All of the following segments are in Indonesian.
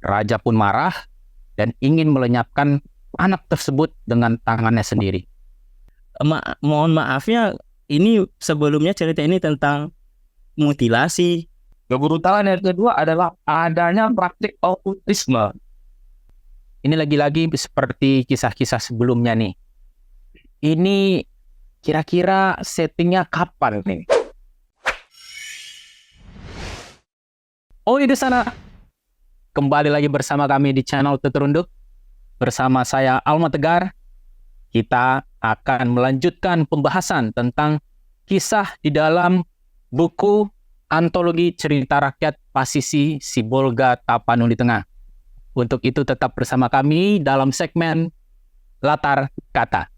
Raja pun marah dan ingin melenyapkan anak tersebut dengan tangannya sendiri. Mohon maafnya, ini sebelumnya cerita ini tentang mutilasi. Kebrutalan yang kedua adalah adanya praktik okultisme. Ini lagi-lagi seperti kisah-kisah sebelumnya nih. Ini kira-kira settingnya kapan nih? Oh, di sana. Kembali lagi bersama kami di channel Teterunduk. Bersama saya Alma Tegar. Kita akan melanjutkan pembahasan tentang kisah di dalam buku Antologi Cerita Rakyat Pasisi Sibolga Tapanuli Tengah. Untuk itu tetap bersama kami dalam segmen Latar Kata.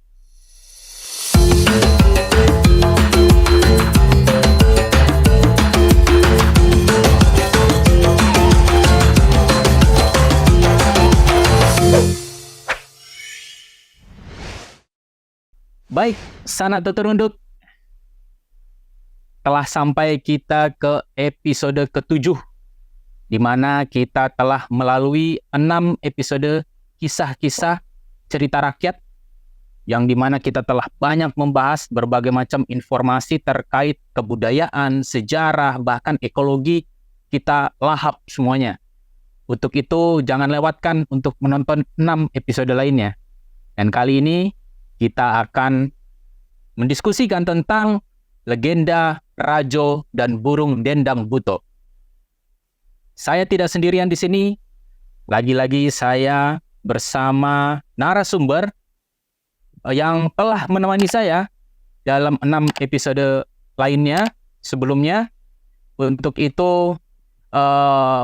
Baik, sanak teterunduk, telah sampai kita ke episode ke-7, di mana kita telah melalui 6 episode kisah-kisah cerita rakyat, yang di mana kita telah banyak membahas berbagai macam informasi terkait kebudayaan, sejarah, bahkan ekologi. Kita lahap semuanya. Untuk itu, jangan lewatkan untuk menonton 6 episode lainnya. Dan kali ini, kita akan mendiskusikan tentang legenda Rajo dan Burung Dendang Buto. Saya tidak sendirian di sini. Lagi-lagi saya bersama narasumber yang telah menemani saya dalam 6 episode lainnya sebelumnya. Untuk itu,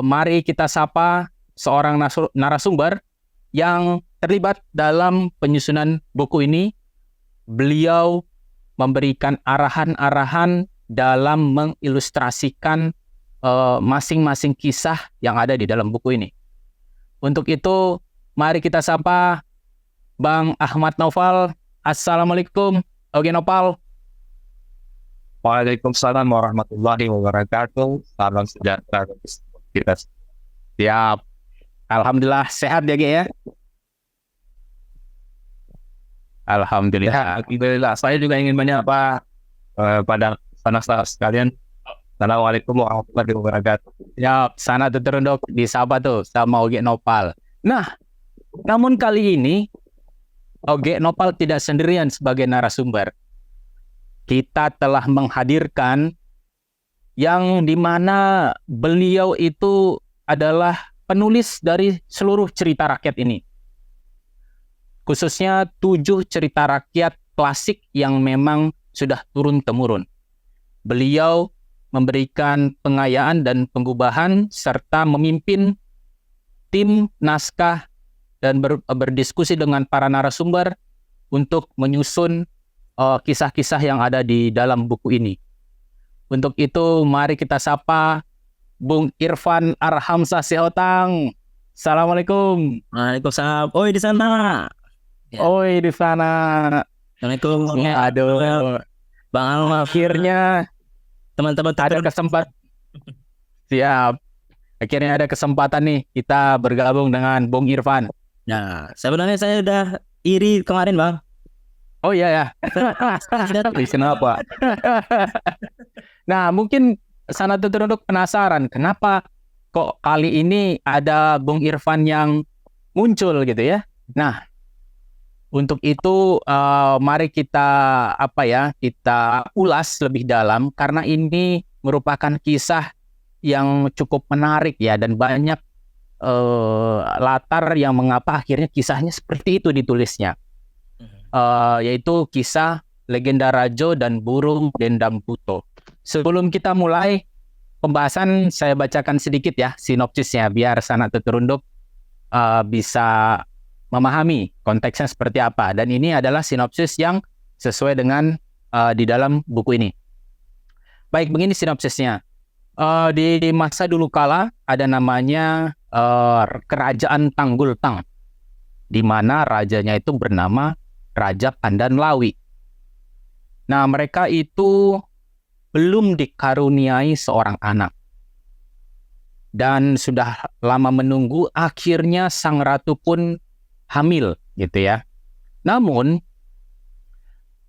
mari kita sapa seorang narasumber yang terlibat dalam penyusunan buku ini. Beliau memberikan arahan-arahan dalam mengilustrasikan masing-masing kisah yang ada di dalam buku ini. Untuk itu, mari kita sapa Bang Ahmad Naufal. Assalamualaikum, Oke Nopal. Waalaikumsalam warahmatullahi wabarakatuh. Salam sejahtera kita. Siap. Alhamdulillah sehat ya, Ge ya. Alhamdulillah. Alhamdulillah. Saya juga ingin menyapa pada sanak sekalian. Assalamualaikum warahmatullahi wabarakatuh. Ya, sana terunduk disapa tuh sama Oge Nopal. Nah, namun kali ini Oge Nopal tidak sendirian sebagai narasumber. Kita telah menghadirkan yang dimana beliau itu adalah penulis dari seluruh cerita rakyat ini. Khususnya 7 cerita rakyat klasik yang memang sudah turun-temurun. Beliau memberikan pengayaan dan pengubahan serta memimpin tim naskah dan berdiskusi dengan para narasumber untuk menyusun kisah-kisah yang ada di dalam buku ini. Untuk itu, mari kita sapa Bung Irfan Arhamsah Sihotang. Assalamualaikum. Waalaikumsalam. Oi di sana. Ya. Oi di sana. Assalamualaikum. Aduh, Bang Alma. Akhirnya teman-teman ada kesempatan. Siap. Akhirnya ada kesempatan nih kita bergabung dengan Bung Irfan. Nah, sebenarnya saya udah iri kemarin, Bang. Oh iya ya. Kenapa? Nah, mungkin sana terunduk penasaran kenapa kok kali ini ada Bung Irfan yang muncul gitu ya. Nah, untuk itu mari kita kita ulas lebih dalam karena ini merupakan kisah yang cukup menarik ya dan banyak latar yang mengapa akhirnya kisahnya seperti itu ditulisnya. Yaitu kisah legenda Rajo dan Burung Dendang Buto. Sebelum kita mulai pembahasan, saya bacakan sedikit ya sinopsisnya biar sanak terunduk bisa memahami konteksnya seperti apa. Dan ini adalah sinopsis yang sesuai dengan di dalam buku ini. Baik, begini sinopsisnya. Di masa dulu kala ada namanya Kerajaan Tanggul Tang, di mana rajanya itu bernama Raja Pandanlawi. Nah, mereka itu belum dikaruniai seorang anak. dan sudah lama menunggu, akhirnya sang ratu pun hamil gitu ya. Namun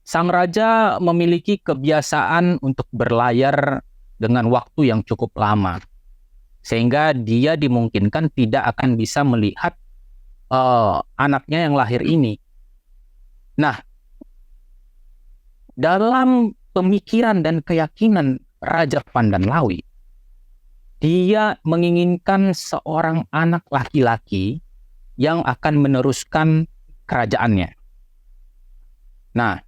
sang raja memiliki kebiasaan untuk berlayar dengan waktu yang cukup lama, sehingga dia dimungkinkan tidak akan bisa melihat anaknya yang lahir ini. Nah, dalam pemikiran dan keyakinan Raja Pandanlawi, dia menginginkan seorang anak laki-laki yang akan meneruskan kerajaannya. Nah,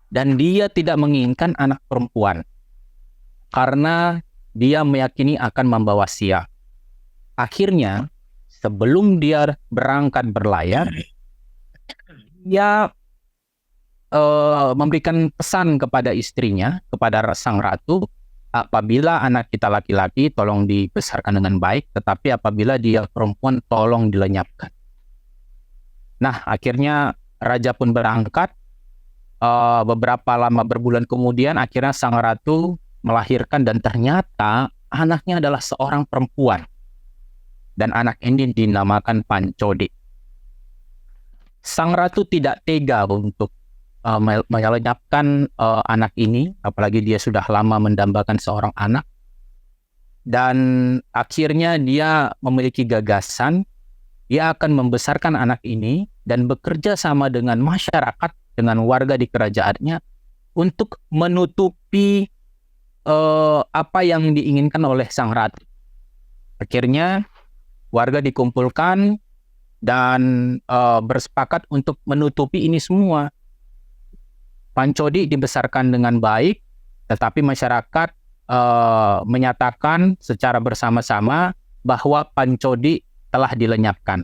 dan dia tidak menginginkan anak perempuan karena dia meyakini akan membawa sial. Akhirnya, sebelum dia berangkat berlayar, dia memberikan pesan kepada istrinya, kepada sang ratu, apabila anak kita laki-laki tolong dibesarkan dengan baik, tetapi apabila dia perempuan tolong dilenyapkan. Nah, akhirnya raja pun berangkat. Beberapa lama berbulan kemudian akhirnya sang ratu melahirkan, dan ternyata anaknya adalah seorang perempuan, dan anak ini dinamakan Pancodi. Sang ratu tidak tega untuk melenyapkan anak ini, apalagi dia sudah lama mendambakan seorang anak. Dan akhirnya dia memiliki gagasan, dia akan membesarkan anak ini dan bekerja sama dengan masyarakat, dengan warga di kerajaannya untuk menutupi apa yang diinginkan oleh sang ratu. Akhirnya warga dikumpulkan dan bersepakat untuk menutupi ini semua. Pancodi dibesarkan dengan baik, tetapi masyarakat menyatakan secara bersama-sama bahwa Pancodi telah dilenyapkan.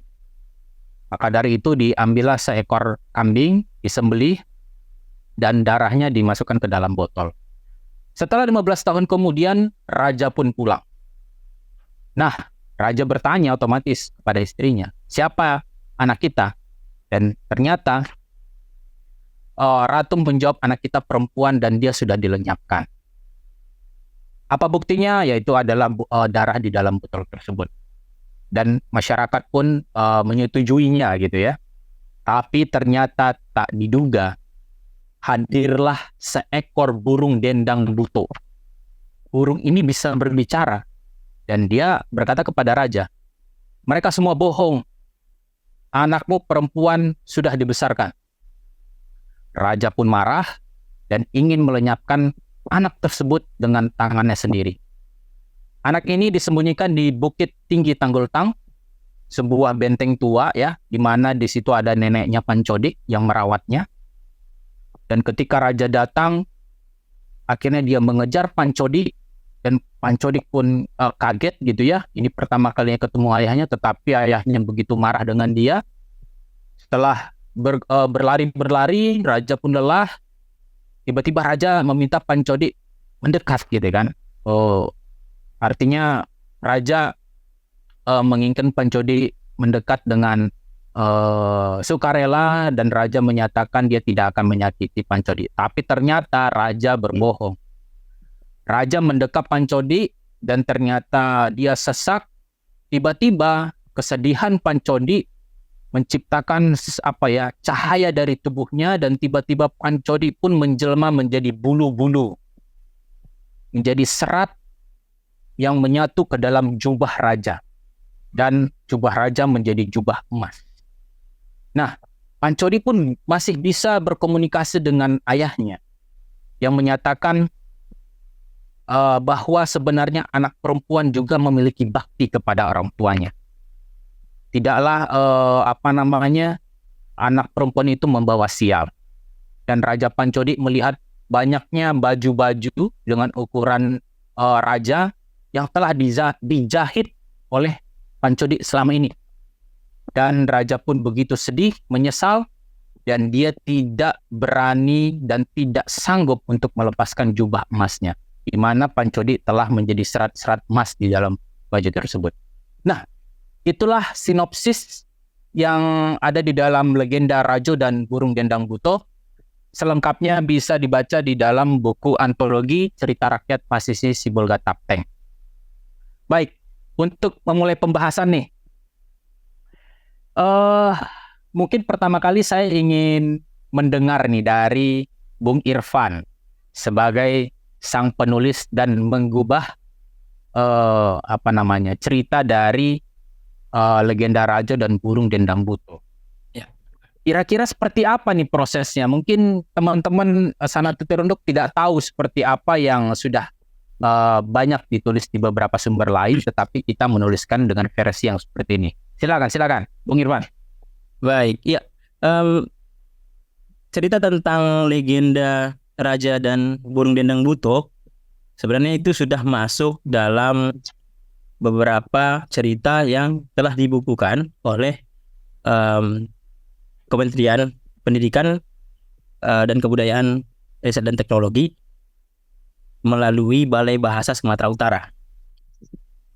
Maka dari itu diambillah seekor kambing, disembelih, dan darahnya dimasukkan ke dalam botol. Setelah 15 tahun kemudian, raja pun pulang. Nah, raja bertanya otomatis kepada istrinya, siapa anak kita? Dan ternyata ratu menjawab, anak kita perempuan dan dia sudah dilenyapkan. Apa buktinya? Yaitu adalah darah di dalam botol tersebut. Dan masyarakat pun menyetujuinya gitu ya. Tapi ternyata tak diduga, hadirlah seekor burung dendang buto. Burung ini bisa berbicara. Dan dia berkata kepada raja, mereka semua bohong. Anakmu perempuan sudah dibesarkan. Raja pun marah dan ingin melenyapkan anak tersebut dengan tangannya sendiri. Anak ini disembunyikan di Bukit Tinggi Tanggul Tang, sebuah benteng tua ya, di mana di situ ada neneknya Pancodi yang merawatnya. Dan ketika raja datang, akhirnya dia mengejar Pancodi, dan Pancodi pun kaget gitu ya. Ini pertama kalinya ketemu ayahnya, tetapi ayahnya begitu marah dengan dia. Setelah berlari-berlari, raja pun lelah. Tiba-tiba raja meminta Pancodi mendekat gitu kan. Artinya raja menginginkan Pancodi mendekat dengan sukarela, dan raja menyatakan dia tidak akan menyakiti Pancodi. Tapi ternyata raja berbohong. Raja mendekap Pancodi dan ternyata dia sesak. Tiba-tiba kesedihan Pancodi menciptakan cahaya dari tubuhnya, dan tiba-tiba Pancodi pun menjelma menjadi bulu-bulu, menjadi serat yang menyatu ke dalam jubah raja, dan jubah raja menjadi jubah emas. Nah, Pancodi pun masih bisa berkomunikasi dengan ayahnya yang menyatakan bahwa sebenarnya anak perempuan juga memiliki bakti kepada orang tuanya. Tidaklah anak perempuan itu membawa sial. Dan Raja Pancodi melihat banyaknya baju-baju dengan ukuran raja yang telah dijahit oleh Pancodi selama ini. Dan raja pun begitu sedih, menyesal, dan dia tidak berani dan tidak sanggup untuk melepaskan jubah emasnya, di mana Pancodi telah menjadi serat-serat emas di dalam baju tersebut. Nah, itulah sinopsis yang ada di dalam legenda Rajo dan Burung Dendang Buto. Selengkapnya bisa dibaca di dalam buku antologi Cerita Rakyat Pasisi Sibolga Tapteng. Baik, untuk memulai pembahasan nih, mungkin pertama kali saya ingin mendengar nih dari Bung Irfan sebagai sang penulis dan menggubah cerita dari Legenda Raja dan Burung Dendang Buto. Ya. Kira-kira seperti apa nih prosesnya? Mungkin teman-teman Sanatu Terunduk tidak tahu seperti apa yang sudah banyak ditulis di beberapa sumber lain, tetapi kita menuliskan dengan versi yang seperti ini. Silakan, Bung Irfan. Baik, ya. Cerita tentang Legenda Raja dan Burung Dendang Buto sebenarnya itu sudah masuk dalam beberapa cerita yang telah dibukukan oleh Kementerian Pendidikan dan Kebudayaan, Riset dan Teknologi melalui Balai Bahasa Sumatera Utara.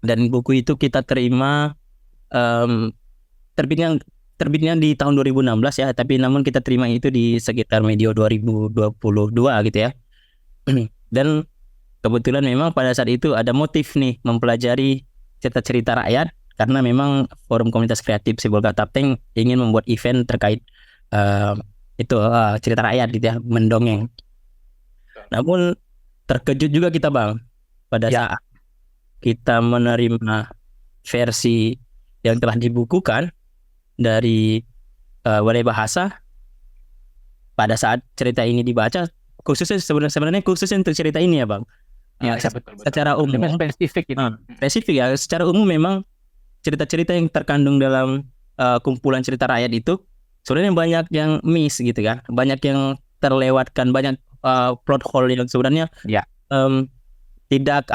Dan buku itu kita terima terbitnya di tahun 2016 ya, tapi namun kita terima itu di sekitar medio 2022 gitu ya. Dan kebetulan memang pada saat itu ada motif nih mempelajari cerita-cerita rakyat, karena memang Forum Komunitas Kreatif Sibolga Tapteng ingin membuat event terkait cerita rakyat gitu ya, mendongeng. Namun terkejut juga kita Bang pada saat kita menerima versi yang telah dibukukan dari Balai Bahasa. Pada saat cerita ini dibaca, sebenarnya khusus untuk cerita ini ya Bang. Ya, betul. Secara umum spesifik gitu. Spesifik ya, secara umum memang cerita-cerita yang terkandung dalam kumpulan cerita rakyat itu sebenarnya banyak yang miss gitu kan, banyak yang terlewatkan, banyak plot hole yang sebenarnya tidak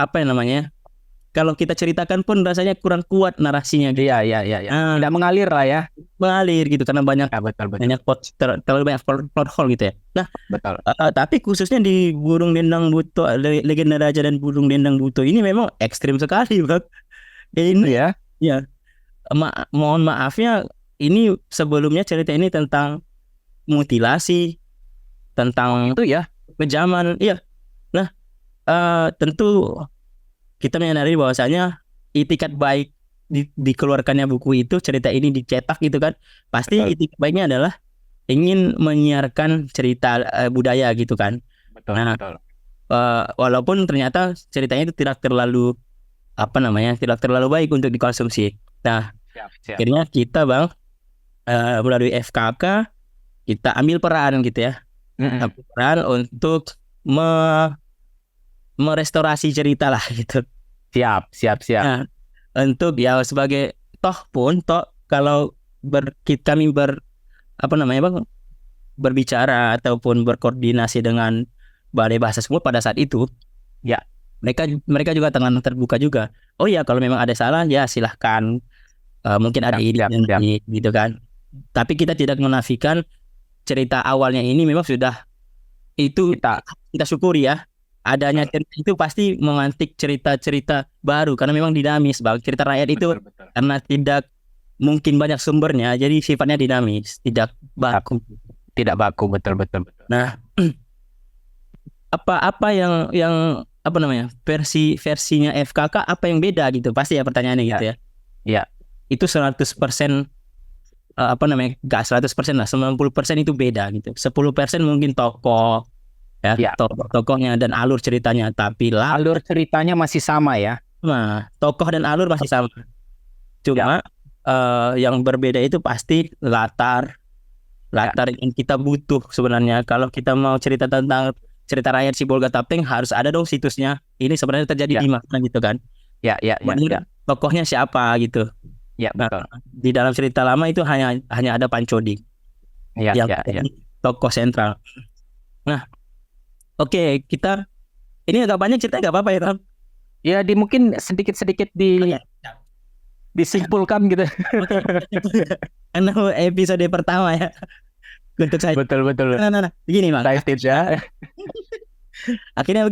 kalau kita ceritakan pun rasanya kurang kuat narasinya. Iya. Tidak mengalir lah ya. Mengalir gitu karena banyak betul. Banyak terlalu banyak plot hole gitu ya. Nah, betul. Tapi khususnya di Burung Dendang Buto, Legenda Raja dan Burung Dendang Buto ini memang ekstrim sekali, Bang. Ini ya. Mohon maafnya, ini sebelumnya cerita ini tentang mutilasi, tentang itu ya, kekejaman. Iya. Nah, tentu kita menyadari bahwasanya itikat baik dikeluarkannya buku itu, cerita ini dicetak gitu kan, pasti itikat baiknya adalah ingin menyiarkan cerita budaya gitu kan. Betul. Walaupun ternyata ceritanya itu tidak terlalu baik untuk dikonsumsi. Nah, akhirnya kita Bang melalui FKK kita ambil peran gitu ya, ambil peran untuk merestorasi cerita lah gitu. Siap. Nah, untuk ya sebagai kalau kami berbicara ataupun berkoordinasi dengan Balai Bahasa Sumut pada saat itu, ya mereka juga tangan terbuka juga. Oh ya, kalau memang ada salah ya silahkan, mungkin ada ide gitu kan. Tapi kita tidak menafikan cerita awalnya ini memang sudah itu kita syukuri ya. Adanya cerita itu pasti memantik cerita-cerita baru karena memang dinamis Bang. Cerita rakyat itu karena tidak mungkin banyak sumbernya, jadi sifatnya dinamis, tidak baku. Betul. Nah, apa yang versinya FKK apa yang beda gitu? Pasti ya pertanyaannya gitu ya. Iya. Itu 100% enggak 100% lah, 90% itu beda gitu. 10% mungkin tokoh ya. Tokohnya dan alur ceritanya, tapi alur ceritanya masih sama ya. Nah, tokoh dan alur masih sama. Cuma yang berbeda itu pasti latar yang kita butuh sebenarnya. Kalau kita mau cerita tentang cerita rakyat Sibolga Tapteng, harus ada dong situsnya. Ini sebenarnya terjadi di mana gitu kan? Ya. Tokohnya siapa gitu? Ya, betul. Di dalam cerita lama itu hanya ada Pancoding. Yang tokoh sentral. Nah, oke, kita ini agak banyak cerita, nggak apa-apa ya, Tam? Ya, mungkin sedikit-sedikit disimpulkan gitu. Karena episode pertama ya. Untuk saya. Betul. Nah, begini Bang. Stage ya. Akhirnya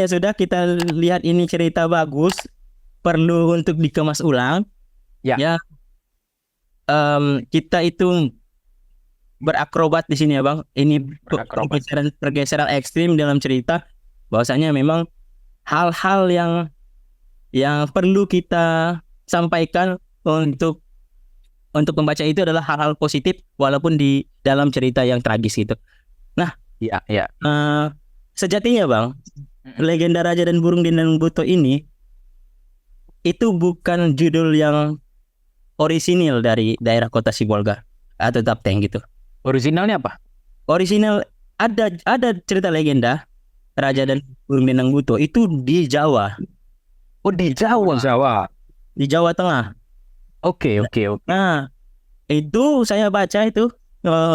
ya sudah, kita lihat ini cerita bagus, perlu untuk dikemas ulang. Ya. Kita itu berakrobat di sini ya Bang. Ini pergeseran ekstrim dalam cerita, bahwasanya memang hal-hal yang yang perlu kita sampaikan untuk pembaca itu adalah hal-hal positif walaupun di dalam cerita yang tragis itu. Iya, iya. Sejatinya Bang, Legenda Raja dan Burung Dendang Buto ini itu bukan judul yang orisinil dari daerah kota Sibolga atau Tapteng gitu. Originalnya apa? Orisinal ada cerita legenda Raja dan Burung Dendang Buto itu di Jawa, Oh, di Jawa. Jawa. di Jawa Tengah. Oke. Nah, itu saya baca itu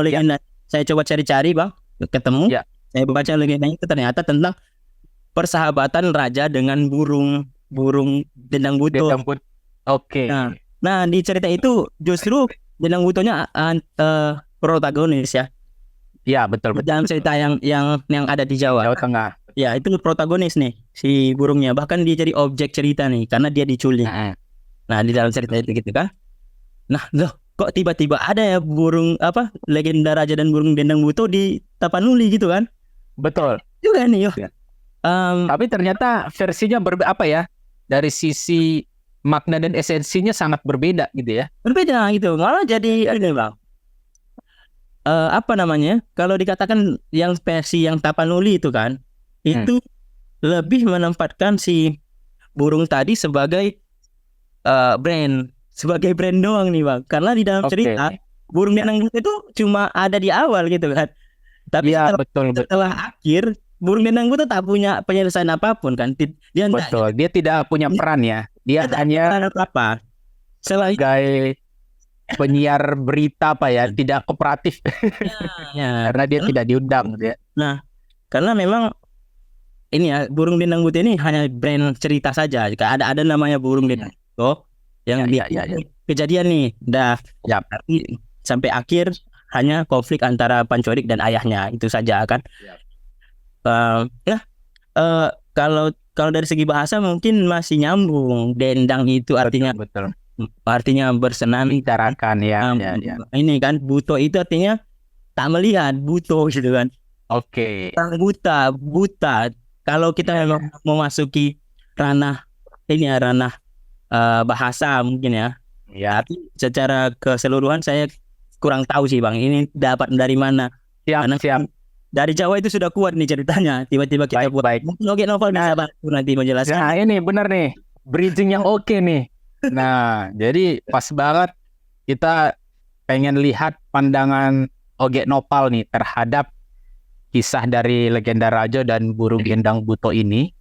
legenda. Saya coba cari-cari Bang, ketemu. Ya. Saya baca legendanya itu ternyata tentang persahabatan raja dengan burung dendang buto. Oke. Nah, di cerita itu justru dendang butonya protagonis ya. Ya, betul. Dalam cerita yang ada di Jawa. Jawa Tengah. Ya, itu protagonis nih si burungnya. Bahkan dia jadi objek cerita nih karena dia diculik. Nah, di dalam cerita itu gitu kan. Nah, loh, kok tiba-tiba ada ya burung legenda Raja dan Burung Dendang Buto di Tapanuli gitu kan? Betul. Juga nih, yo. Ya. Tapi ternyata versinya dari sisi makna dan esensinya sangat berbeda gitu ya. Berbeda gitu. Malah jadi ini Bang. Kalau dikatakan yang versi yang Tapanuli itu kan, itu lebih menempatkan si burung tadi sebagai sebagai brand doang nih Bang. Karena di dalam cerita burung dendang buto itu cuma ada di awal gitu kan. Tapi setelah akhir burung dendang buto tak punya penyelesaian apapun kan. Dia tidak punya peran ya. Dia hanya apa sebagai penyiar berita tidak kooperatif. Karena dia tidak diundang gitu ya. Nah, karena memang ini ya burung dendang buto ini hanya brand cerita saja. Jika ada namanya burung dendang buto yang kejadian nih, tapi sampai akhir hanya konflik antara Pancorik dan ayahnya itu saja kan. Kalau dari segi bahasa mungkin masih nyambung. Dendang itu artinya artinya bersenam, bicarakan ya. Ini kan buto itu artinya tak melihat, buto gitu kan. Oke. Buta. Kalau kita memang memasuki ranah bahasa mungkin ya. Tapi secara keseluruhan saya kurang tahu sih Bang. Ini dapat dari mana? Siap. Dari Jawa itu sudah kuat nih ceritanya. Tiba-tiba kita buat. Mungkin novel bisa bantu nanti menjelaskan. Nah ini benar nih, bridging yang oke nih. Nah jadi pas banget kita pengen lihat pandangan Oge Nopal nih terhadap kisah dari Legenda Raja dan Burung Dendang Buto ini.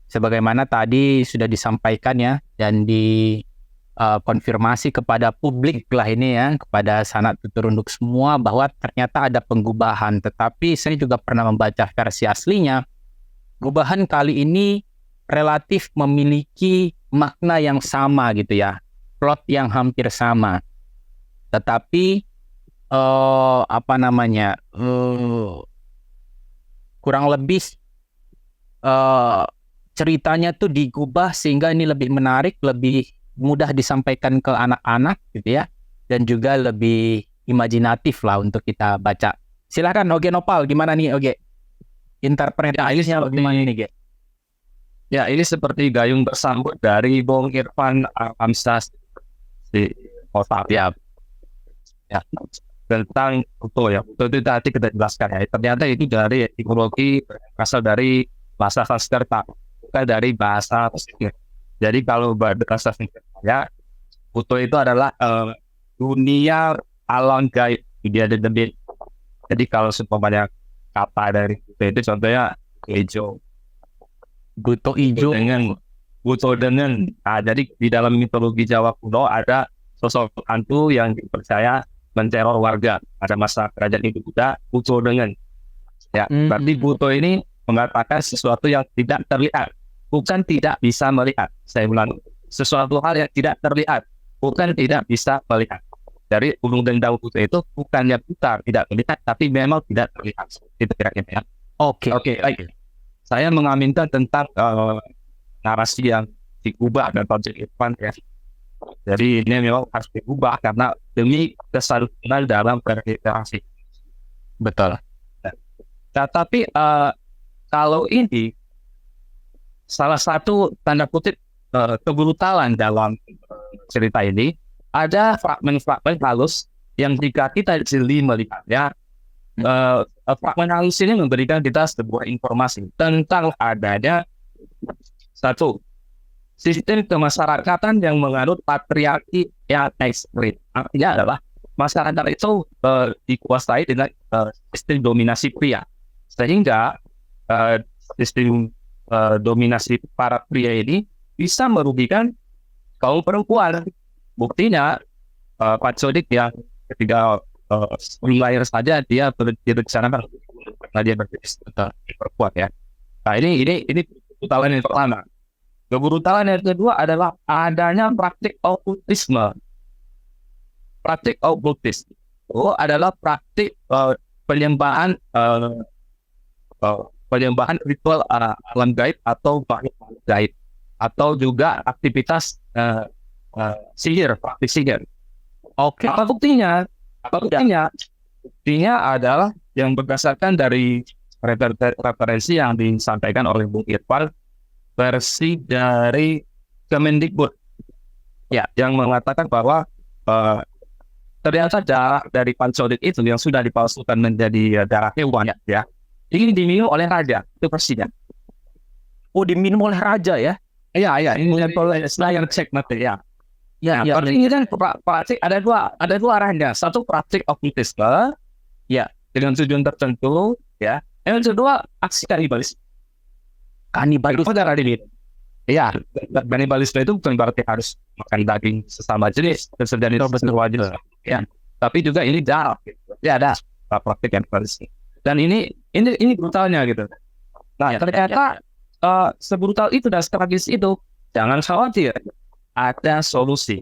Sebagaimana tadi sudah disampaikan ya dan dikonfirmasi kepada publik lah ini ya, kepada sanak tuturunduk semua bahwa ternyata ada penggubahan. Tetapi saya juga pernah membaca versi aslinya. Gubahan kali ini relatif memiliki makna yang sama gitu ya, plot yang hampir sama. Tetapi kurang lebih ceritanya tuh digubah sehingga ini lebih menarik, lebih mudah disampaikan ke anak-anak gitu ya, dan juga lebih imajinatif lah untuk kita baca. Silakan Oge Nopal, gimana nih Oge? Interpretasinya gimana nih Ge? Ya ini seperti gayung bersambut dari Bung Irfan Amsas di kota ya tentang Buto ya. Buto itu tadi kita jelaskan ya. Ternyata itu dari etimologi berasal dari bahasa Sanskerta, bukan dari bahasa Pesisir. Jadi kalau bahasa Sanskerta, Buto itu adalah dunia alam gaib, dia ada debit. Jadi kalau seumpamanya kata dari Buto itu contohnya hijau. Buto dengan jadi di dalam mitologi Jawa kuno ada sosok hantu yang dipercaya menteror warga pada masa kerajaan Hindu Buddha, Buto dengan berarti Buto ini mengatakan sesuatu yang tidak terlihat, bukan tidak bisa melihat. Saya ulang, sesuatu hal yang tidak terlihat, bukan tidak bisa melihat. Dari Burung Dendang Buto itu bukannya buta, tidak terlihat, tapi memang tidak terlihat. Itu kira-kira ya. Oke. Baik. Saya mengaminkan tentang narasi yang diubah dan konsep Irfan ya. Jadi ini memang harus diubah karena demi kesaluran dalam berliterasi. Betul. Nah, tapi kalau ini salah satu tanda kutip kebrutalan dalam cerita ini, ada fragmen-fragmen halus yang jika kita jeli melihatnya, fragmen halus ini memberikan kita sebuah informasi tentang adanya satu sistem kemasyarakatan yang menganut patriarki yang ekstrim. Artinya adalah masyarakat itu dikuasai dengan sistem dominasi pria, sehingga sistem dominasi para pria ini bisa merugikan kaum perempuan. Buktinya Pak Sodik yang ketika sebelum lahir saja dia direncanakan karena dia berjenis perempuan ya. Nah ini kebrutalan yang pertama. Kebrutalan yang kedua adalah adanya praktik okultisme. Praktik okultisme itu adalah praktik penyembahan ritual alam gaib atau makhluk gaib, atau juga aktivitas sihir, praktik sihir. Oke. Apa buktinya? Buktinya adalah yang berdasarkan dari referensi yang disampaikan oleh Bung Irfan, versi dari Kemendikbud, ya, yang mengatakan bahwa ternyata darah dari Pancodik itu yang sudah dipalsukan menjadi darah hewan, ya, ini diminum oleh raja, itu versinya. Oh, diminum oleh raja ya? Iya, ini oleh Slayer cek nanti ya. Ya, Ini kan praktik ada dua arahnya. Satu praktik okultisme, ya, dengan tujuan tertentu, ya. Yang kedua aksi kanibalis. Kanibalisme. Iya, kanibalisme itu bukan berarti harus makan daging sesama jenis, tersedia betul wajib. Ya, tapi juga ini darah. Gitu. Ya ada praktik kanibalisme. Dan ini brutalnya gitu. Nah, ternyata sebrutal itu dan strategis itu, jangan khawatir, ada solusi,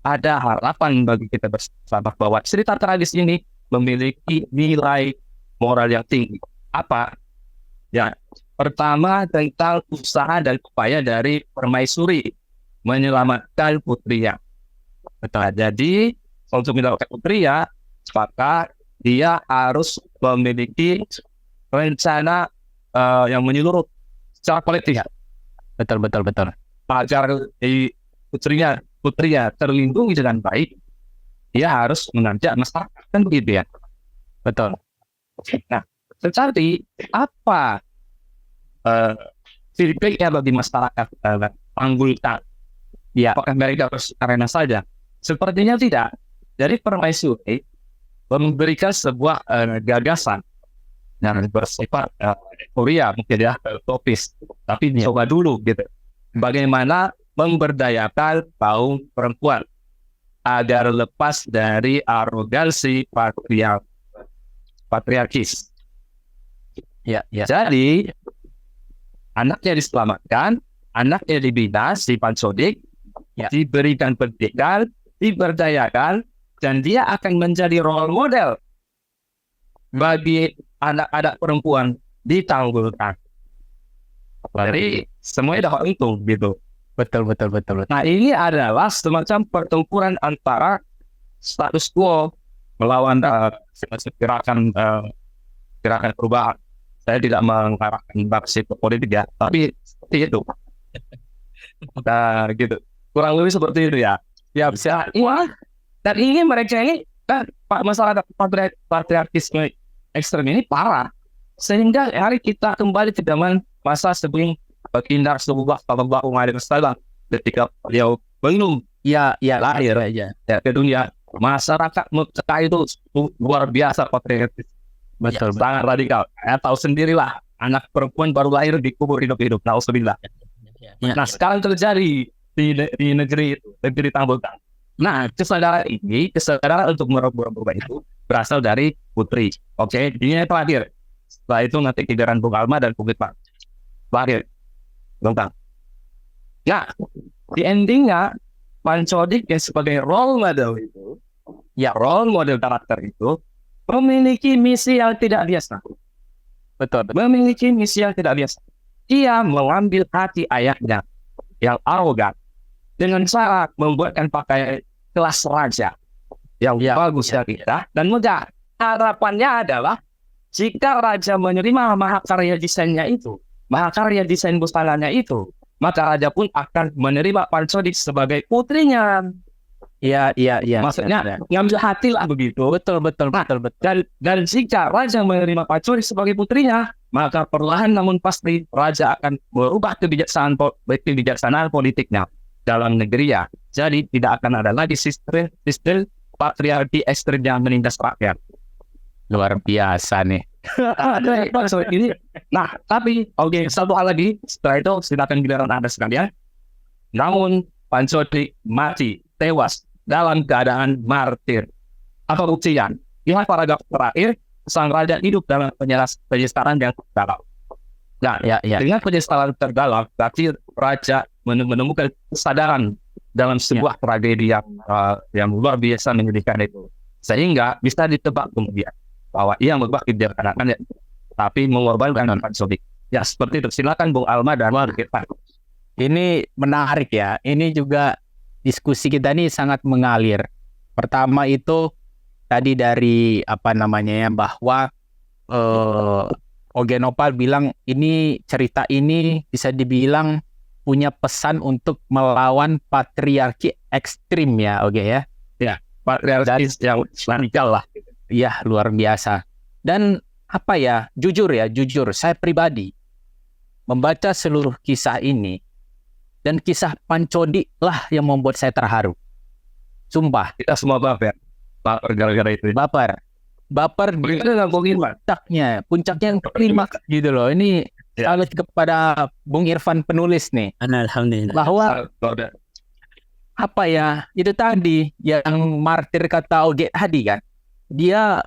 ada harapan bagi kita bersama bahwa cerita tragis ini memiliki nilai moral yang tinggi. Apa? Ya, pertama tentang usaha dan upaya dari permaisuri menyelamatkan putrinya. Betul. Jadi untuk menyelamatkan putrinya, maka dia harus memiliki rencana yang menyeluruh secara kolektif. Betul. Agar putrinya terlindungi dengan baik, dia harus mengajak masyarakat, kan begitu ya. Betul. Nah, tetapi apa feedbacknya bagi masyarakat Panggultan? Ya, apakah mereka harus arena saja? Sepertinya tidak. Jadi permaisuri memberikan sebuah gagasan yang bersifat euforia mungkin ya, utopis, tapi coba dulu gitu. Bagaimana memberdayakan kaum perempuan agar lepas dari arogansi patriarkis. Ya. Jadi anaknya diselamatkan, anaknya dibina si Pancodik, diberikan pendidikan, diberdayakan, dan dia akan menjadi role model bagi anak-anak perempuan di Tanggulkan. Jadi semuanya dapat untung gitu. Betul. Nah, ini adalah semacam pertempuran antara status quo melawan gerakan perubahan. Saya tidak mengarahkan basis politik ya, tapi seperti itu. Nah, gitu. Kurang lebih seperti itu ya. Ya bisa. Dan ini mereka ini masalah patriarkisme ekstrem ini parah. Sehingga hari kita kembali ke zaman masa sebelum Baginda Rasulullah Sallallahu Alaihi Wasallam ketika beliau belum lahir ya ke dunia, masyarakat Mekah itu luar biasa patriarkis. Betul. Sangat radikal. Tahu sendirilah, anak perempuan baru lahir dikubur hidup-hidup. Nauzubillah. Nah, sekarang terjadi di negeri itu, negeri Tanggulkan. Nah, kesadaran untuk merubah itu berasal dari putri. Oke, ini yang terakhir. Setelah itu nanti giliran Bung Alma dan Bung Irfan. Terakhir. Bang. Nah, di endingnya Pancodik yang sebagai role model itu, role model karakter itu memiliki misi yang tidak biasa. Betul. Memiliki misi yang tidak biasa. Dia mengambil hati ayahnya yang arogan dengan cara membuatkan pakaian kelas raja yang bagus dari kita dan megah. Harapannya adalah jika raja menerima mahakarya desainnya itu, mahakarya desain bustananya itu, maka raja pun akan menerima Pancodik sebagai putrinya. Iya. Maksudnya ngambil hati lah begitu. Betul. Dan jika raja menerima Pancodik sebagai putrinya, maka perlahan namun pasti raja akan merubah kebijaksanaan politiknya dalam negeri ya. Jadi tidak akan ada lagi sistem patriarki ekstrim yang menindas rakyat. Luar biasa nih. Nah, tapi satu hal lagi, setelah itu silakan giliran Anda sekalian. Namun Pancodik mati, tewas dalam keadaan martir. Apa buktinya? Lihat paragraf terakhir, sang raja hidup dalam penyistaran yang terdalam. Nah, dengan penyistaran terdalam, berarti raja menemukan kesadaran dalam sebuah tragedi yang luar biasa menyedihkan itu. Sehingga bisa ditebak kemudian bahwa ia merubah kebijakannya, tapi mengorbankan Pancodik. Ya, seperti itu. Silakan Bung Alma dan Bung Irfan. Ini menarik ya. Ini juga diskusi kita ini sangat mengalir. Pertama itu tadi dari bahwa Ogenopal bilang ini cerita ini bisa dibilang punya pesan untuk melawan patriarki ekstrim ya, ya. Ya, patriarki yang radikal lah. Iya, luar biasa. Dan jujur saya pribadi membaca seluruh kisah ini, dan kisah Pancodik lah yang membuat saya terharu. Sumpah. Kita semua baper gara-gara itu. Baper puncaknya yang klimaks gitu loh. Ini salut kepada Bung Irfan penulis nih. Alhamdulillah. Bahwa itu tadi yang martir kata Oge tadi kan. Dia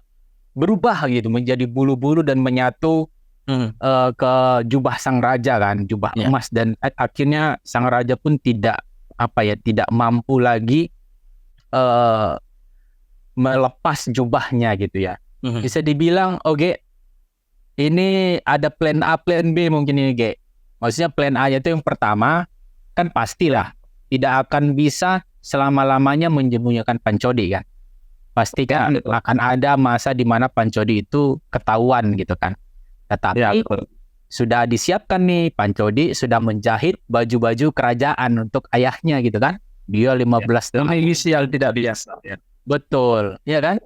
berubah gitu menjadi bulu-bulu dan menyatu ke jubah sang raja kan, jubah emas, dan akhirnya sang raja pun tidak mampu lagi melepas jubahnya gitu ya. Bisa dibilang ini ada plan A, plan B mungkin ini maksudnya plan A itu yang pertama kan pastilah tidak akan bisa selama-lamanya menyembunyikan Pancodik kan. Pasti kan akan ada masa di mana Pancodik itu ketahuan gitu kan. Tetapi sudah disiapkan nih, Pancodik sudah menjahit baju-baju kerajaan untuk ayahnya gitu kan. Dia 15 tahun. Inisial tidak biasa. Ya. Betul, ya kan?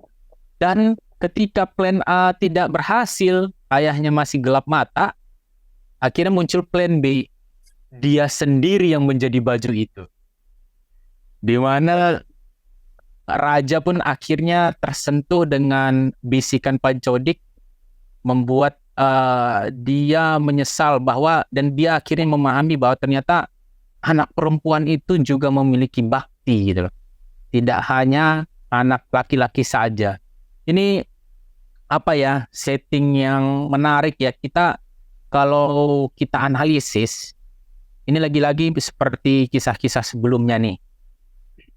Dan ketika plan A tidak berhasil, ayahnya masih gelap mata, akhirnya muncul plan B. Dia sendiri yang menjadi baju itu. Di mana raja pun akhirnya tersentuh dengan bisikan Pancodik, membuat dia menyesal dan dia akhirnya memahami bahwa ternyata anak perempuan itu juga memiliki bakti gitu loh. Tidak hanya anak laki-laki saja. Ini setting yang menarik ya. Kalau kita analisis, ini lagi-lagi seperti kisah-kisah sebelumnya nih.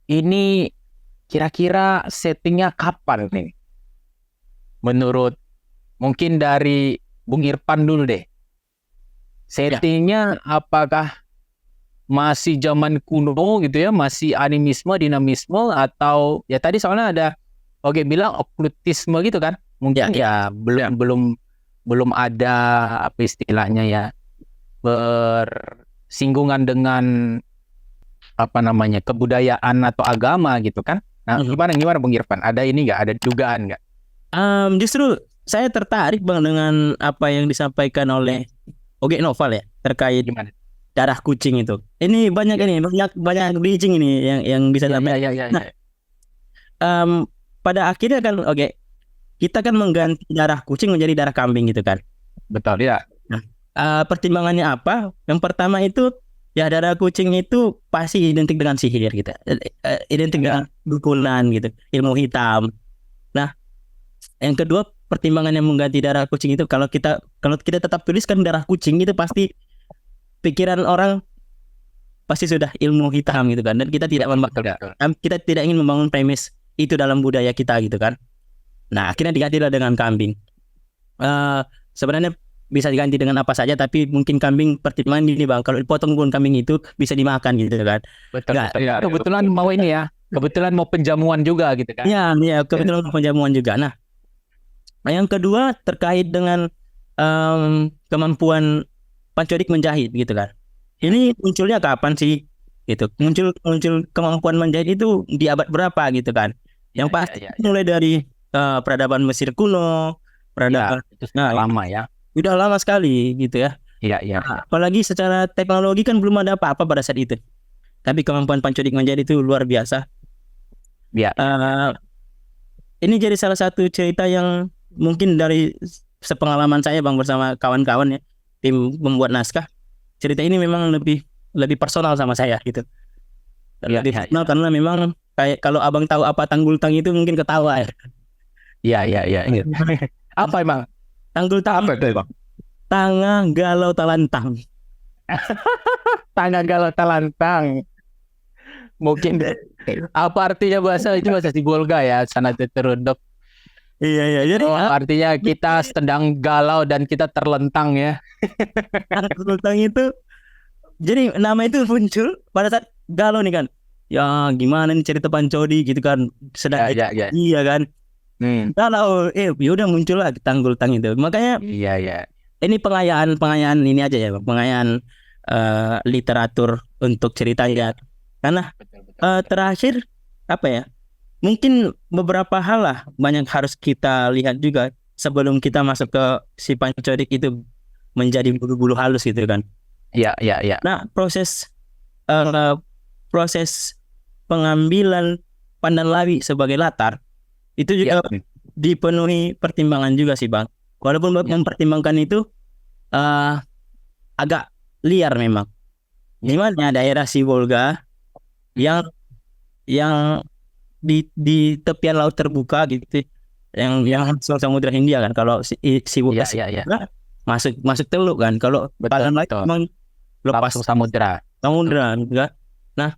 Ini kira-kira settingnya kapan nih? Menurut mungkin dari Bung Irfan dulu deh. Settingnya apakah masih zaman kuno gitu ya, masih animisme, dinamisme, atau ya tadi soalnya ada bilang okkultisme gitu kan? Mungkin belum ada istilahnya ya, bersinggungan dengan kebudayaan atau agama gitu kan? Nah, gimana Bung Irfan? Ada ini nggak? Ada dugaan nggak? Justru saya tertarik Bang dengan apa yang disampaikan oleh Ogenopal ya terkait gimana? Darah kucing itu. Ini banyak bridging ini yang bisa sampai. Nah, pada akhirnya kan kita kan mengganti darah kucing menjadi darah kambing gitu kan. Betul ya. Nah, pertimbangannya apa? Yang pertama itu ya darah kucing itu pasti identik dengan sihir gitu. Identik dengan dukunan gitu, ilmu hitam. Nah, yang kedua pertimbangan yang mengganti darah kucing itu kalau kita tetap tuliskan darah kucing itu pasti pikiran orang pasti sudah ilmu hitam gitu kan, dan kita tidak kita tidak ingin membangun premis itu dalam budaya kita gitu kan. Nah, akhirnya digantilah dengan kambing. Sebenarnya bisa diganti dengan apa saja, tapi mungkin kambing pertimbangan ini Bang, kalau dipotong pun kambing itu bisa dimakan gitu kan. Betul. Kebetulan mau ini ya. Kebetulan mau penjamuan juga gitu kan. Iya, kebetulan mau penjamuan juga. Nah, yang kedua terkait dengan kemampuan Pancodik menjahit gitu kan. ini munculnya kapan sih? Gitu. Muncul kemampuan menjahit itu di abad berapa gitu kan? Yang pasti mulai dari peradaban Mesir kuno, peradaban itu sudah lama ya. udah lama sekali gitu ya. Iya. Apalagi secara teknologi kan belum ada apa-apa pada saat itu. Tapi kemampuan Pancodik menjahit itu luar biasa. Iya. Ini jadi salah satu cerita yang mungkin dari sepengalaman saya Bang bersama kawan-kawan ya, tim membuat naskah. Cerita ini memang lebih personal sama saya gitu. Lebih personal karena memang kayak kalau Abang tahu apa Tanggul Tang itu mungkin ketawa ya. Iya. Apa emang? Tanggul Tang Apa itu, Bang? Tanga Galau Talantang. Tanga Galau Talantang. Mungkin apa artinya bahasa itu, bahasa Sibolga ya, sana terudok. Iya. Jadi artinya kita sedang galau dan kita terlentang ya. Tanggul Tang itu, jadi nama itu muncul pada saat galau nih kan. Ya gimana nih cerita Pancodi gitu kan, sedang Ya. iya kan. Galau, yaudah muncul lah Tanggul Tang itu. Makanya Iya. ini pengayaan ini aja ya, pengayaan literatur untuk ceritanya. Karena terakhir apa ya? Mungkin beberapa hal lah banyak harus kita lihat juga sebelum kita masuk ke si Pancodik itu menjadi bulu-bulu halus gitu kan. Iya. Nah, proses pengambilan Pandanlawi sebagai latar itu juga dipenuhi pertimbangan juga sih Bang. Walaupun mempertimbangkan itu agak liar memang. Gimana daerah Sibolga yang di tepian laut terbuka gitu, yang Samudra Hindia kan. Kalau Sibolga masuk teluk kan. Kalau Pandanlawi memang lepas samudra gitu kan. Nah,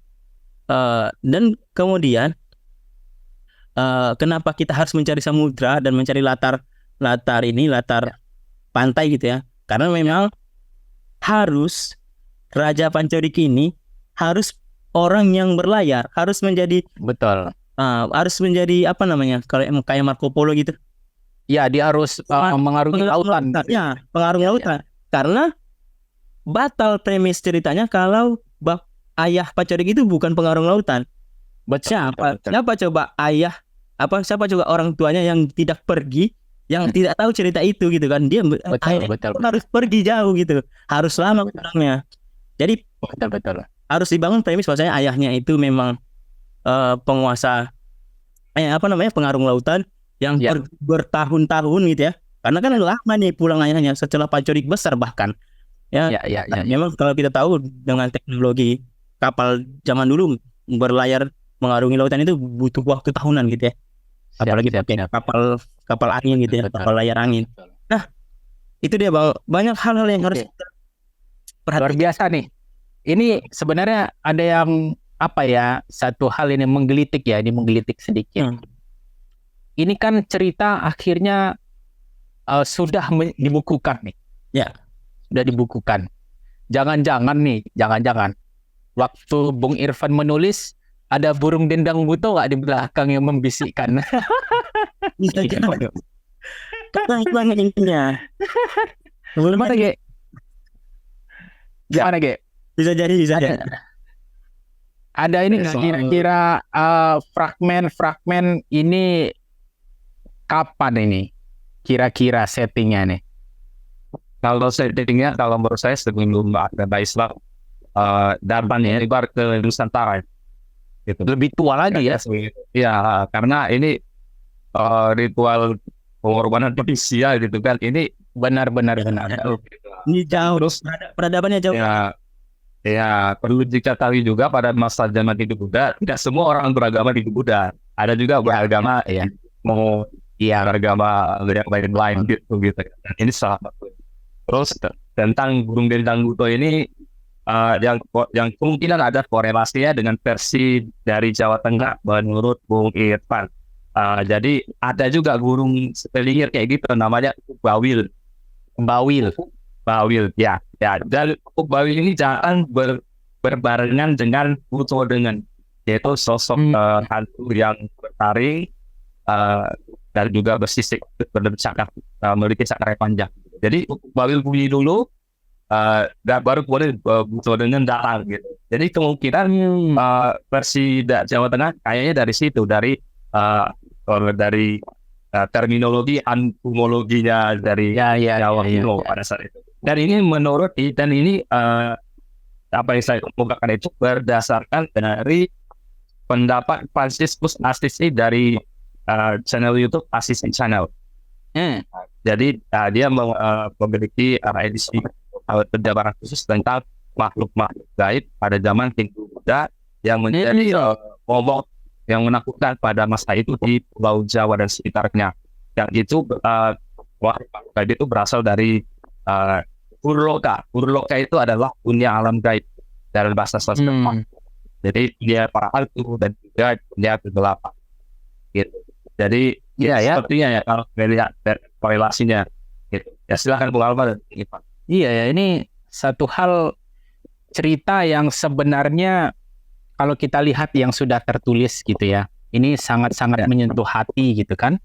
dan kemudian kenapa kita harus mencari samudra dan mencari latar pantai gitu ya? Karena memang harus Raja Pancodik ini harus orang yang berlayar, harus menjadi harus menjadi apa namanya? Kalau kayak Marco Polo gitu. Ya, dia harus mengarungi lautan. Ya, pengarungi lautan. Karena batal premis ceritanya kalau ayah Pancodik itu bukan pengarung lautan. Siapa coba ayah siapa juga orang tuanya yang tidak pergi, yang tidak tahu cerita itu gitu kan. Dia harus pergi jauh gitu, harus lama pulangnya. Jadi betul. Harus dibangun premis bahwasanya ayahnya itu memang penguasa pengarung lautan yang bertahun-tahun gitu ya. Karena kan lama nih pulang ayahnya setelah Pancodik besar bahkan. Ya. Memang kalau kita tahu dengan teknologi kapal zaman dulu berlayar mengarungi lautan itu butuh waktu tahunan gitu ya. Apalagi pakai kapal angin gitu ya, kapal layar angin. Nah, itu dia banyak hal-hal yang harus perhatikan. Luar biasa nih. Ini sebenarnya ada yang satu hal ini menggelitik sedikit. Ini kan cerita akhirnya sudah dibukukan nih. Ya. Sudah dibukukan. Jangan-jangan waktu Bung Irfan menulis ada burung dendang buto nggak di belakang yang membisikkan? Bisa jadi. Kata intinya. Gimana Ge? Bisa jadi. Ada ini nggak kira-kira fragmen ini kapan ini? Kira-kira settingnya nih? Kalau settingnya, kalau menurut saya sebelum ada Islam, Darbannya ibar ke Nusantara. Gitu. Lebih tua lagi ya? Ya, karena ini ritual pengorbanan manusia gitu kan. Ini benar. Ini jauh. Terus peradabannya jauh. Ya, perlu diketahui juga pada masa zaman Hindu Buddha, tidak semua orang beragama Hindu Buddha. Ada juga beragama beragama yang lain gitu. Dan ini salah satu. Terus tentang burung dendang buto ini yang kemungkinan ada korelasinya dengan versi dari Jawa Tengah menurut Bung Irfan. Jadi ada juga burung sepelinggir kayak gitu namanya bawil. Ya. Dan bawil ini jangan berbarengan dengan buto dengan, yaitu sosok hantu yang bertaring dan juga bersisik memiliki cakar panjang. Jadi bawil bunyi dulu, dan baru kemudian Butodengen datang gitu. Jadi kemungkinan versi Jawa Tengah kayaknya dari situ, dari terminologi antumologinya dari Jawa kuno pada saat itu. Dan ini apa yang saya kemukakan itu berdasarkan dari pendapat Franciscus Assisi dari channel YouTube Assisi Channel. Jadi dia memiliki edisi penjabaran khusus tentang makhluk-makhluk gaib pada zaman Hindu Buddha yang menjadi momok yang menakutkan pada masa itu di Pulau Jawa dan sekitarnya. Yang itu makhluk gaib itu berasal dari Purloka. Purloka itu adalah dunia alam gaib dalam bahasa Sanskerta. Jadi dia para hantu dan juga dia kegelapan. Gitu. Jadi sepertinya ya kalau melihat korelasinya gitu. Ya silakan Bung Alma dan Ivan. Iya ya, ini satu hal cerita yang sebenarnya kalau kita lihat yang sudah tertulis gitu ya, ini sangat-sangat menyentuh hati gitu kan.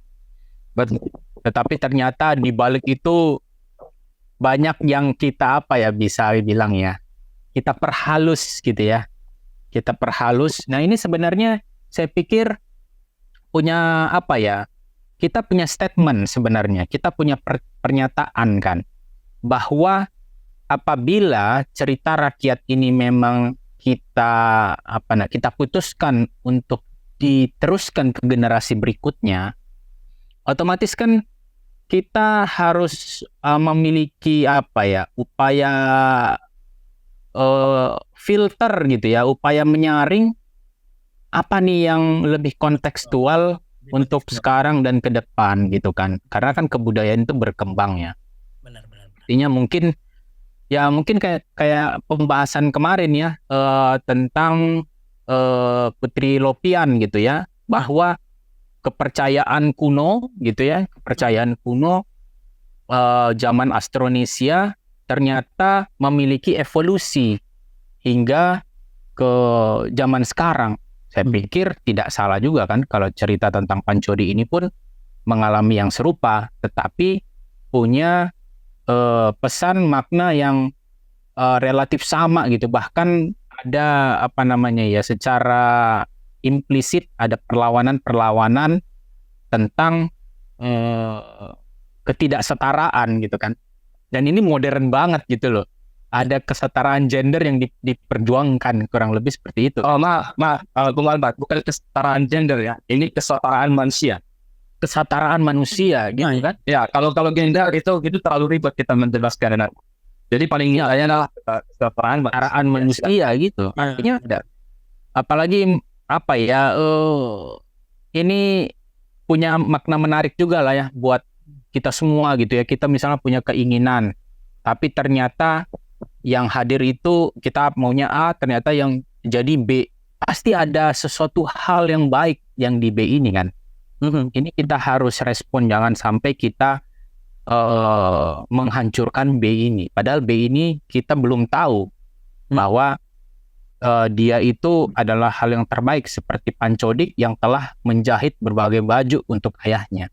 Tetapi ternyata di balik itu banyak yang kita bisa bilang ya, kita perhalus gitu ya. Kita perhalus. Nah ini sebenarnya saya pikir punya kita punya statement sebenarnya. Kita punya pernyataan kan, bahwa apabila cerita rakyat ini memang kita putuskan untuk diteruskan ke generasi berikutnya, otomatis kan kita harus memiliki upaya filter gitu ya, upaya menyaring apa nih yang lebih kontekstual untuk sekarang dan ke depan gitu kan, karena kan kebudayaan itu berkembang ya. Benar. Artinya mungkin kayak pembahasan kemarin ya tentang Putri Lopian gitu ya, bahwa kepercayaan kuno zaman Austronesia ternyata memiliki evolusi hingga ke zaman sekarang. Saya pikir tidak salah juga kan kalau cerita tentang Pancodi ini pun mengalami yang serupa, tetapi punya pesan makna yang relatif sama gitu. Bahkan ada secara implisit ada perlawanan tentang ketidaksetaraan gitu kan. Dan ini modern banget gitu loh. Ada kesetaraan gender yang diperjuangkan, kurang lebih seperti itu. Bung Albat, bukan kesetaraan gender ya. Ini kesetaraan manusia. Kesetaraan manusia gitu kan. Ya, kalau gender itu terlalu ribet kita menjelaskan. Jadi paling ingatnya adalah kesetaraan manusia gitu. Artinya apalagi ini punya makna menarik juga lah ya buat kita semua gitu ya. Kita misalnya punya keinginan, tapi ternyata yang hadir itu kita maunya A, ternyata yang jadi B. Pasti ada sesuatu hal yang baik yang di B ini kan. Ini kita harus respon, jangan sampai kita menghancurkan B ini. Padahal B ini kita belum tahu bahwa dia itu adalah hal yang terbaik, seperti Pancodik yang telah menjahit berbagai baju untuk ayahnya.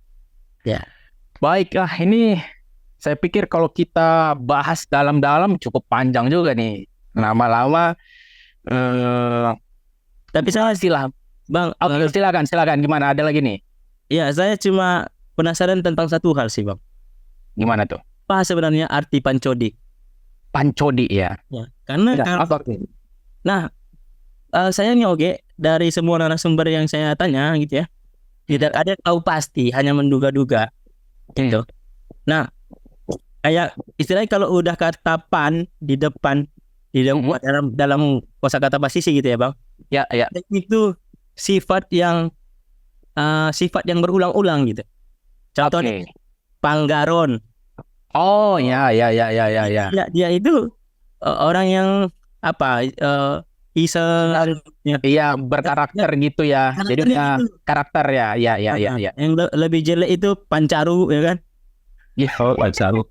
Ya. Baiklah, ini saya pikir kalau kita bahas dalam-dalam cukup panjang juga nih. Lama-lama tapi saya Bang, silakan gimana, ada lagi nih? Ya, saya cuma penasaran tentang satu hal sih, Bang. Gimana tuh? Apa sebenarnya arti Pancodik? Pancodik ya. Karena sayangnya dari semua narasumber yang saya tanya gitu ya, tidak ada yang tahu pasti, hanya menduga-duga gitu. Nah, kayak istilahnya kalau udah kata pan di depan dalam kosakata pasisi gitu ya, Bang. Ya. Itu sifat yang berulang-ulang gitu. Contohnya Panggaron. Oh, ya. Dia itu orang yang iseng, iya, berkarakter gitu ya. Jadi punya karakter ya. Yang lebih jelek itu Pancaru ya kan? Iya, Pancaru.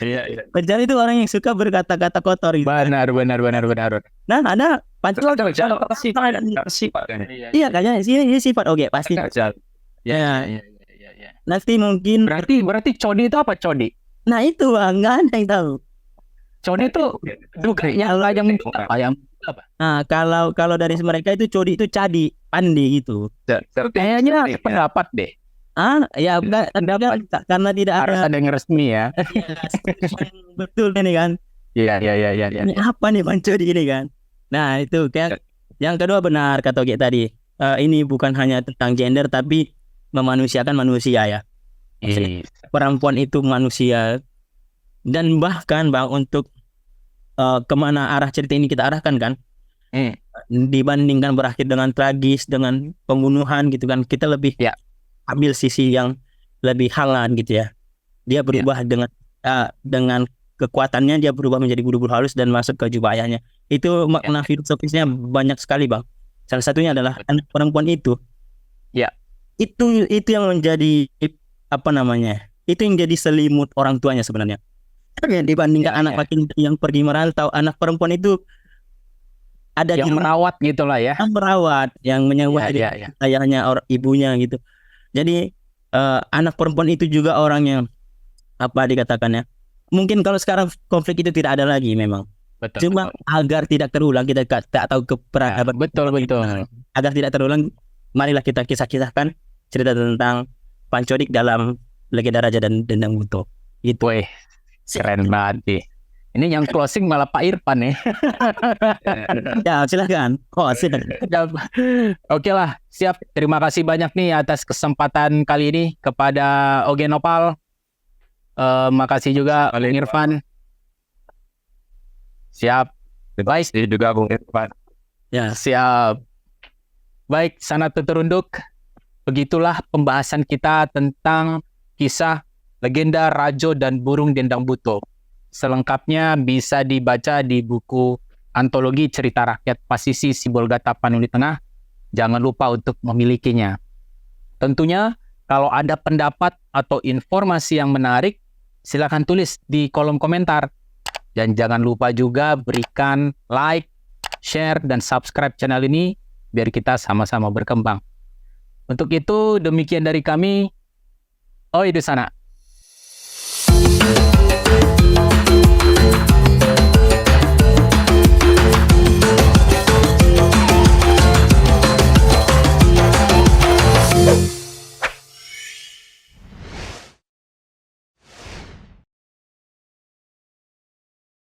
Iya. Pancaru itu orang yang suka berkata-kata kotor gitu. Benar. Nah, ada Pancaru. Iya, kayaknya ini sifat pasti. Ya. Nanti mungkin berarti Codi itu apa, Codi? Nah itu Bang, nggak ada yang tahu. Codi itu juga ayam apa? Nah, kalau dari mereka itu codi itu cadi, pandi gitu. Kayaknya pendapat deh. Ya enggak, karena tidak Harus ada ada yang resmi ya. betul ini kan. Iya. Ini apa nih Bang Codi ini kan? Nah, itu kayak yang kedua benar kata Ogi tadi. Ini bukan hanya tentang gender tapi memanusiakan manusia ya. Maksudnya, perempuan itu manusia, dan bahkan Bang untuk kemana arah cerita ini kita arahkan kan, dibandingkan berakhir dengan tragis, dengan pembunuhan gitu kan, kita lebih ambil sisi yang lebih hangat gitu ya. Dia berubah dengan kekuatannya, dia berubah menjadi bulu-bulu halus dan masuk ke jubah ayahnya. Itu makna filosofisnya banyak sekali Bang. Salah satunya adalah anak perempuan itu. Itu yang menjadi apa namanya? Itu yang jadi selimut orang tuanya sebenarnya. Dibandingkan anak laki-laki yang pergi merantau, anak perempuan itu ada yang merawat gitulah ya. Merawat, yang menyewah ayahnya, ibunya gitu. Jadi anak perempuan itu juga orang yang apa dikatakannya? Mungkin kalau sekarang konflik itu tidak ada lagi memang. Betul. Cuma agar tidak terulang, kita tak tahu keperadaban. Betul. Agar tidak terulang, marilah kita kisahkan cerita tentang Pancodik dalam Legenda Raja dan Dendang Buto. Gitu. Wih, keren banget nih. Ini yang closing malah Pak Irfan ya. Ya, silakan. Oke lah, siap. Terima kasih banyak nih atas kesempatan kali ini kepada Oge Nopal. Makasih juga Bung Irfan. Siap. Baik. Juga Bung Irfan. Ya, siap. Baik, sana tuturunduk. Begitulah pembahasan kita tentang kisah legenda Rajo dan Burung Dendang Buto. Selengkapnya bisa dibaca di buku Antologi Cerita Rakyat Pasisi Sibolga Tapanuli Tengah. Jangan lupa untuk memilikinya. Tentunya kalau ada pendapat atau informasi yang menarik, silakan tulis di kolom komentar. Dan jangan lupa juga berikan like, share, dan subscribe channel ini biar kita sama-sama berkembang. Untuk itu demikian dari kami. Oh, itu sana.